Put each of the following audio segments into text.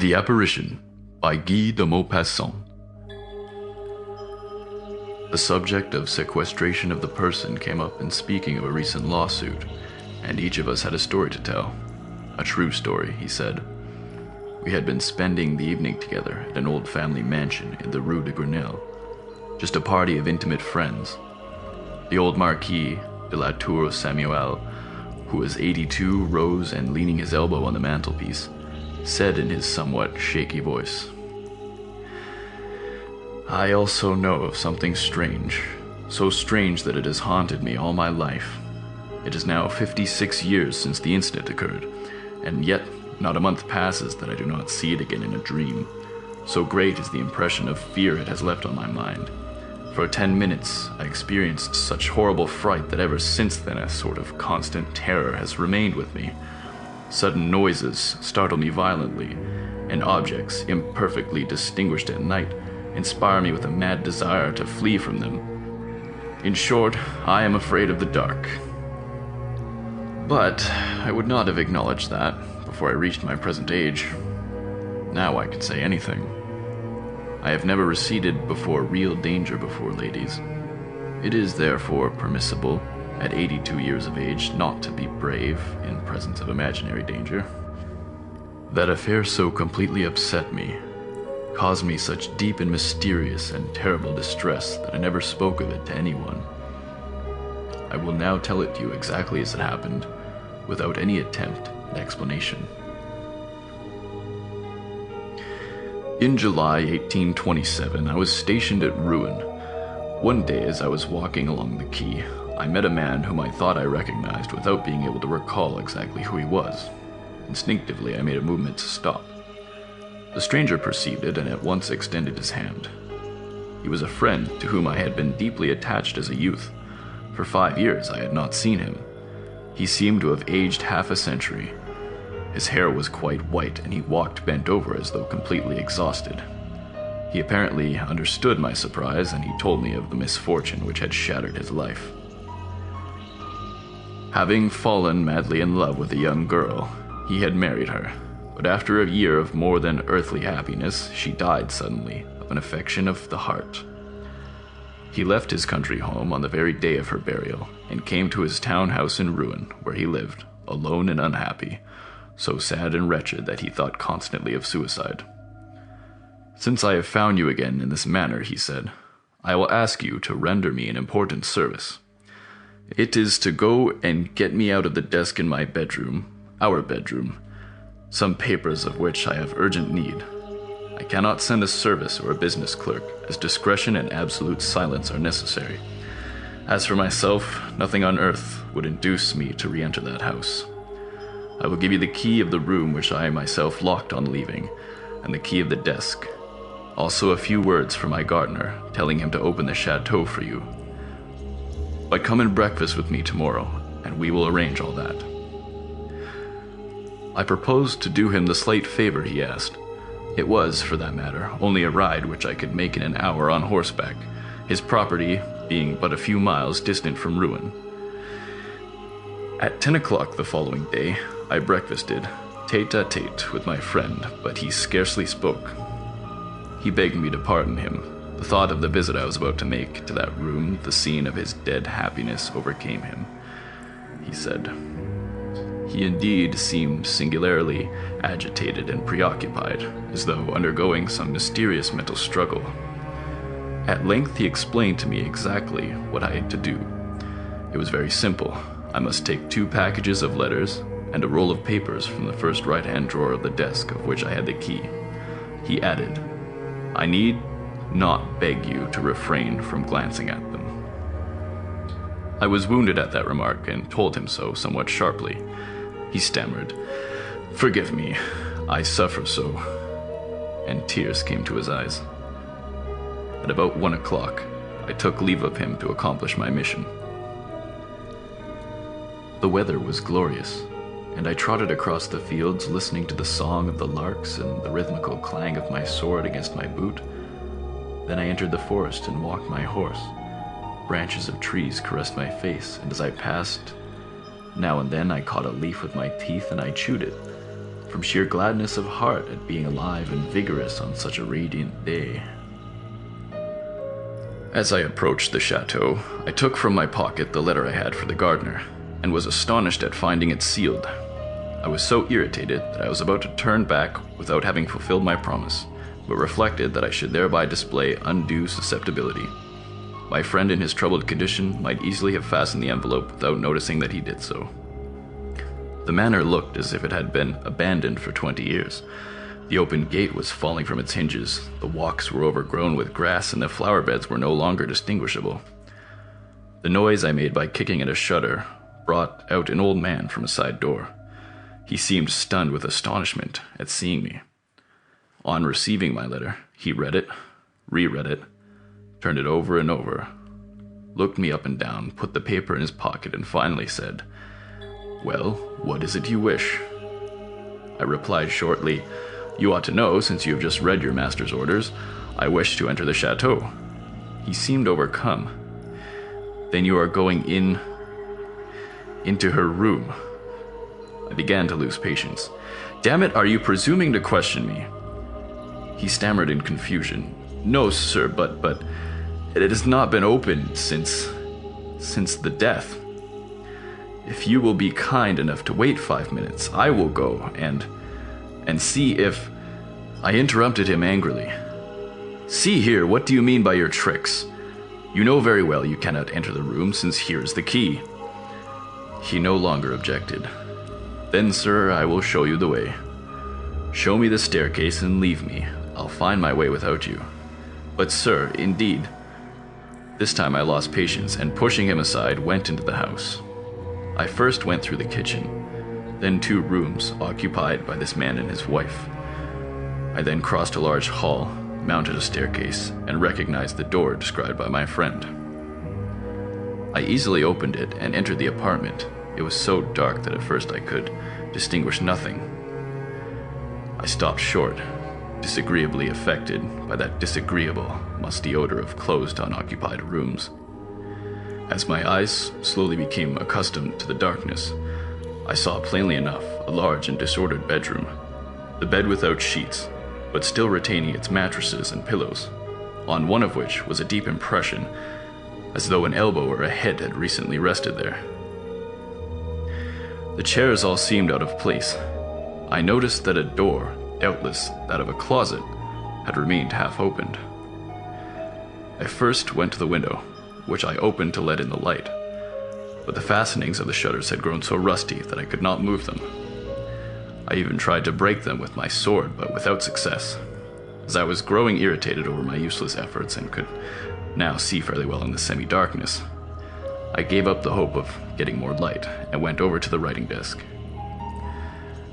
The Apparition by Guy De Maupassant. The subject of sequestration of the person came up in speaking of a recent lawsuit, and each of us had a story to tell. A true story, he said. We had been spending the evening together at an old family mansion in the Rue de Grenelle, just a party of intimate friends. The old Marquis de la Tour Samuel, who was 82, rose and, leaning his elbow on the mantelpiece, said in his somewhat shaky voice, "I also know of something strange, so strange that it has haunted me all my life. It is now 56 years since the incident occurred, and yet not a month passes that I do not see it again in a dream. So great is the impression of fear it has left on my mind. For 10 minutes I experienced such horrible fright that ever since then a sort of constant terror has remained with me. Sudden noises startle me violently, and objects, imperfectly distinguished at night, inspire me with a mad desire to flee from them. In short, I am afraid of the dark." But I would not have acknowledged that before I reached my present age. Now I can say anything. I have never receded before real danger before ladies. It is therefore permissible, at 82 years of age, not to be brave in presence of imaginary danger. That affair so completely upset me, caused me such deep and mysterious and terrible distress that I never spoke of it to anyone. I will now tell it to you exactly as it happened, without any attempt at explanation. In July 1827, I was stationed at Rouen. One day as I was walking along the quay, I met a man whom I thought I recognized without being able to recall exactly who he was. Instinctively, I made a movement to stop. The stranger perceived it and at once extended his hand. He was a friend to whom I had been deeply attached as a youth. For 5 years I had not seen him. He seemed to have aged half a century. His hair was quite white, and he walked bent over as though completely exhausted. He apparently understood my surprise, and he told me of the misfortune which had shattered his life. Having fallen madly in love with a young girl, he had married her, but after a year of more than earthly happiness, she died suddenly of an affection of the heart. He left his country home on the very day of her burial, and came to his town house in Rouen, where he lived, alone and unhappy, so sad and wretched that he thought constantly of suicide. "Since I have found you again in this manner," he said, "I will ask you to render me an important service. It is to go and get me out of the desk in my bedroom, our bedroom, some papers of which I have urgent need. I cannot send a service or a business clerk, as discretion and absolute silence are necessary. As for myself, nothing on earth would induce me to re-enter that house. I will give you the key of the room which I myself locked on leaving, and the key of the desk. Also a few words from my gardener, telling him to open the chateau for you. But come and breakfast with me tomorrow, and we will arrange all that." I proposed to do him the slight favor he asked. It was, for that matter, only a ride which I could make in an hour on horseback, his property being but a few miles distant from Rouen. At 10 o'clock the following day, I breakfasted, tete-a-tete with my friend, but he scarcely spoke. He begged me to pardon him. The thought of the visit I was about to make to that room, the scene of his dead happiness, overcame him. He said, he indeed seemed singularly agitated and preoccupied, as though undergoing some mysterious mental struggle. At length he explained to me exactly what I had to do. It was very simple. I must take 2 packages of letters and a roll of papers from the first right-hand drawer of the desk of which I had the key. He added, "I need not beg you to refrain from glancing at them." I was wounded at that remark and told him so somewhat sharply. He stammered, "Forgive me, I suffer so," and tears came to his eyes. At about 1 o'clock, I took leave of him to accomplish my mission. The weather was glorious, and I trotted across the fields listening to the song of the larks and the rhythmical clang of my sword against my boot. Then I entered the forest and walked my horse. Branches of trees caressed my face, and as I passed, now and then I caught a leaf with my teeth and I chewed it. from sheer gladness of heart at being alive and vigorous on such a radiant day. As I approached the chateau, I took from my pocket the letter I had for the gardener, and was astonished at finding it sealed. I was so irritated that I was about to turn back without having fulfilled my promise, but reflected that I should thereby display undue susceptibility. My friend in his troubled condition might easily have fastened the envelope without noticing that he did so. The manor looked as if it had been abandoned for 20 years. The open gate was falling from its hinges, the walks were overgrown with grass, and the flower beds were no longer distinguishable. The noise I made by kicking at a shutter brought out an old man from a side door. He seemed stunned with astonishment at seeing me. On receiving my letter, he read it, reread it, turned it over and over, looked me up and down, put the paper in his pocket, and finally said, "Well, what is it you wish?" I replied shortly, "You ought to know, since you have just read your master's orders. I wish to enter the chateau." He seemed overcome. "Then you are going into her room." I began to lose patience. "Damn it, are you presuming to question me?" He stammered in confusion. "No, sir, but it has not been opened since the death. If you will be kind enough to wait 5 minutes, I will go and see if..." I interrupted him angrily. "See here, what do you mean by your tricks? You know very well you cannot enter the room, since here is the key." He no longer objected. "Then, sir, I will show you the way. Show me the staircase and leave me. I'll find my way without you." "But, sir, indeed..." This time I lost patience, and pushing him aside, went into the house. I first went through the kitchen, then 2 rooms occupied by this man and his wife. I then crossed a large hall, mounted a staircase, and recognized the door described by my friend. I easily opened it and entered the apartment. It was so dark that at first I could distinguish nothing. I stopped short, disagreeably affected by that disagreeable, musty odor of closed, unoccupied rooms. As my eyes slowly became accustomed to the darkness, I saw plainly enough a large and disordered bedroom, the bed without sheets, but still retaining its mattresses and pillows, on one of which was a deep impression, as though an elbow or a head had recently rested there. The chairs all seemed out of place. I noticed that a door, doubtless that of a closet, had remained half opened. I first went to the window, which I opened to let in the light, but the fastenings of the shutters had grown so rusty that I could not move them. I even tried to break them with my sword, but without success. As I was growing irritated over my useless efforts and could now see fairly well in the semi-darkness, I gave up the hope of getting more light and went over to the writing desk.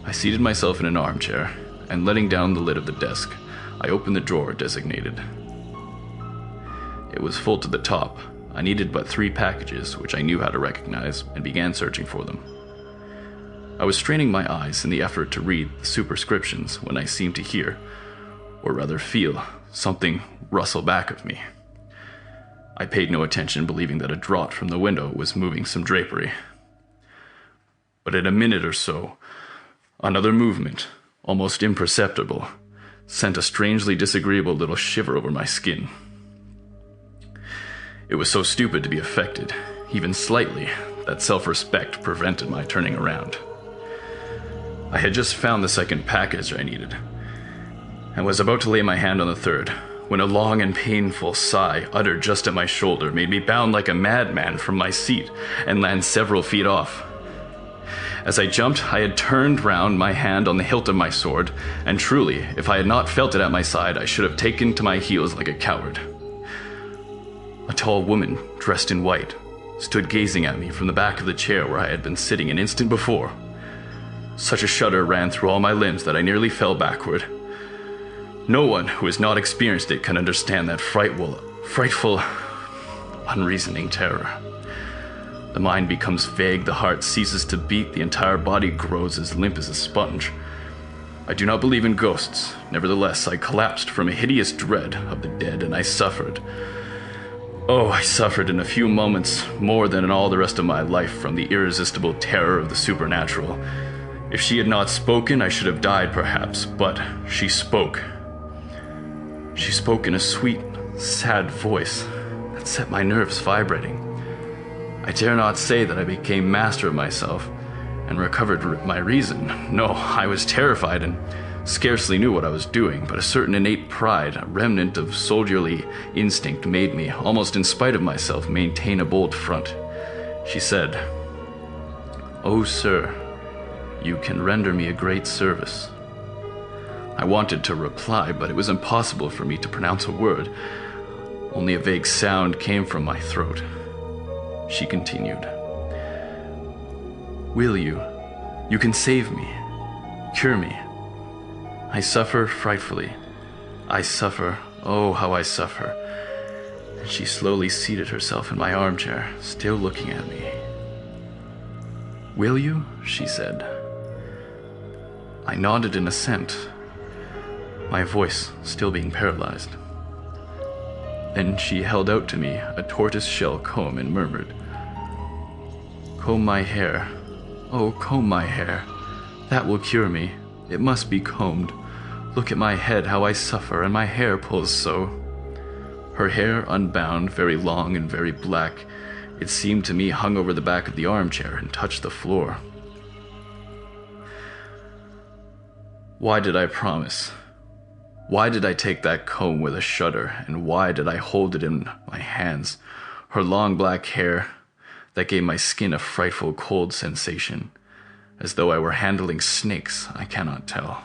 I seated myself in an armchair, and letting down the lid of the desk, I opened the drawer designated. It was full to the top. I needed but 3 packages, which I knew how to recognize, and began searching for them. I was straining my eyes in the effort to read the superscriptions when I seemed to hear, or rather feel, something rustle back of me. I paid no attention, believing that a draught from the window was moving some drapery. But in a minute or so, another movement, almost imperceptible, sent a strangely disagreeable little shiver over my skin. It was so stupid to be affected, even slightly, that self-respect prevented my turning around. I had just found the 2nd package I needed, and was about to lay my hand on the 3rd, when a long and painful sigh, uttered just at my shoulder, made me bound like a madman from my seat and land several feet off. As I jumped, I had turned round, my hand on the hilt of my sword, and truly, if I had not felt it at my side, I should have taken to my heels like a coward. A tall woman, dressed in white, stood gazing at me from the back of the chair where I had been sitting an instant before. Such a shudder ran through all my limbs that I nearly fell backward. No one who has not experienced it can understand that frightful, unreasoning terror. The mind becomes vague, the heart ceases to beat, the entire body grows as limp as a sponge. I do not believe in ghosts. Nevertheless, I collapsed from a hideous dread of the dead, and I suffered. Oh, I suffered in a few moments more than in all the rest of my life from the irresistible terror of the supernatural. If she had not spoken, I should have died perhaps, but she spoke. She spoke in a sweet, sad voice that set my nerves vibrating. I dare not say that I became master of myself and recovered my reason. No, I was terrified and scarcely knew what I was doing, but a certain innate pride, a remnant of soldierly instinct, made me, almost in spite of myself, maintain a bold front. She said, "Oh, sir, you can render me a great service." I wanted to reply, but it was impossible for me to pronounce a word. Only a vague sound came from my throat. She continued, "Will you? You can save me, cure me. I suffer frightfully. I suffer, oh, how I suffer." And she slowly seated herself in my armchair, still looking at me. "Will you?" she said. I nodded in assent, my voice still being paralyzed. Then she held out to me a tortoise-shell comb and murmured, "Comb my hair. Oh, comb my hair. That will cure me. It must be combed. Look at my head, how I suffer, and my hair pulls so." Her hair, unbound, very long and very black, it seemed to me hung over the back of the armchair and touched the floor. Why did I promise? Why did I take that comb with a shudder, and why did I hold it in my hands? Her long black hair that gave my skin a frightful cold sensation, as though I were handling snakes, I cannot tell.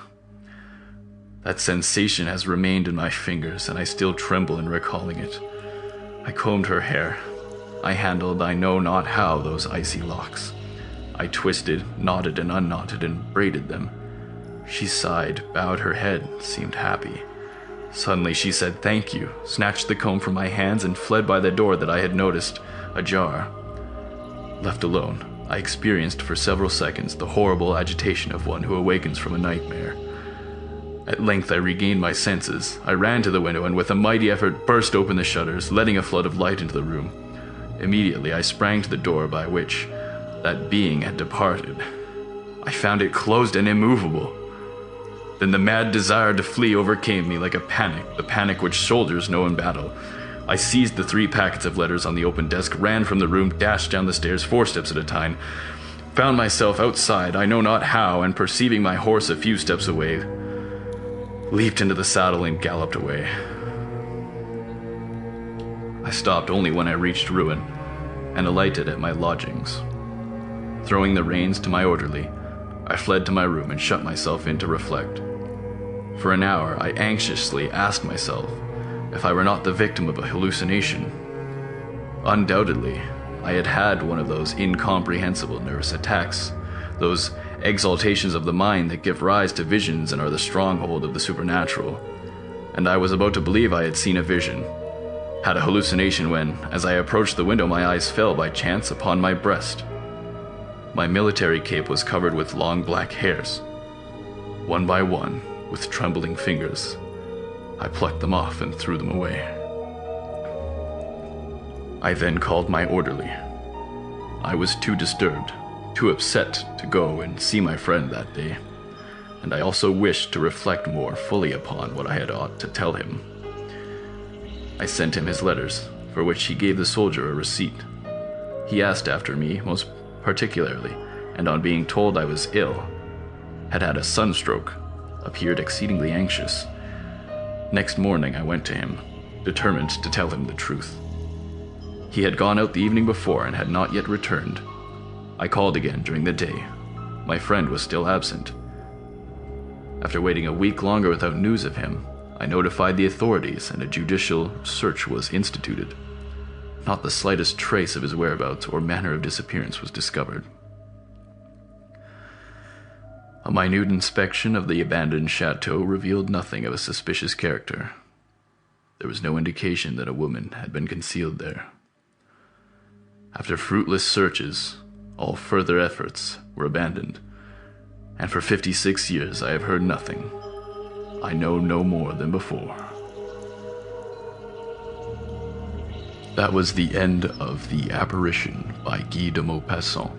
That sensation has remained in my fingers, and I still tremble in recalling it. I combed her hair. I handled, I know not how, those icy locks. I twisted, knotted, and unknotted, and braided them. She sighed, bowed her head, seemed happy. Suddenly she said thank you, snatched the comb from my hands, and fled by the door that I had noticed ajar. Left alone, I experienced for several seconds the horrible agitation of one who awakens from a nightmare. At length I regained my senses. I ran to the window and with a mighty effort burst open the shutters, letting a flood of light into the room. Immediately I sprang to the door by which that being had departed. I found it closed and immovable. Then the mad desire to flee overcame me like a panic, the panic which soldiers know in battle. I seized the 3 packets of letters on the open desk, ran from the room, dashed down the stairs 4 steps at a time, found myself outside, I know not how, and perceiving my horse a few steps away, leaped into the saddle and galloped away. I stopped only when I reached ruin and alighted at my lodgings. Throwing the reins to my orderly, I fled to my room and shut myself in to reflect. For an hour, I anxiously asked myself if I were not the victim of a hallucination. Undoubtedly, I had had one of those incomprehensible nervous attacks, those exaltations of the mind that give rise to visions and are the stronghold of the supernatural. And I was about to believe I had seen a vision, had a hallucination when, as I approached the window, my eyes fell by chance upon my breast. My military cape was covered with long black hairs. One by one, with trembling fingers, I plucked them off and threw them away. I then called my orderly. I was too disturbed, too upset to go and see my friend that day, and I also wished to reflect more fully upon what I had ought to tell him. I sent him his letters, for which he gave the soldier a receipt. He asked after me most particularly, and on being told I was ill, had had a sunstroke, appeared exceedingly anxious. Next morning I went to him, determined to tell him the truth. He had gone out the evening before and had not yet returned. I called again during the day. My friend was still absent. After waiting a week longer without news of him, I notified the authorities and a judicial search was instituted. Not the slightest trace of his whereabouts or manner of disappearance was discovered. A minute inspection of the abandoned chateau revealed nothing of a suspicious character. There was no indication that a woman had been concealed there. After fruitless searches, all further efforts were abandoned, and for 56 years I have heard nothing. I know no more than before. That was the end of The Apparition by Guy De Maupassant.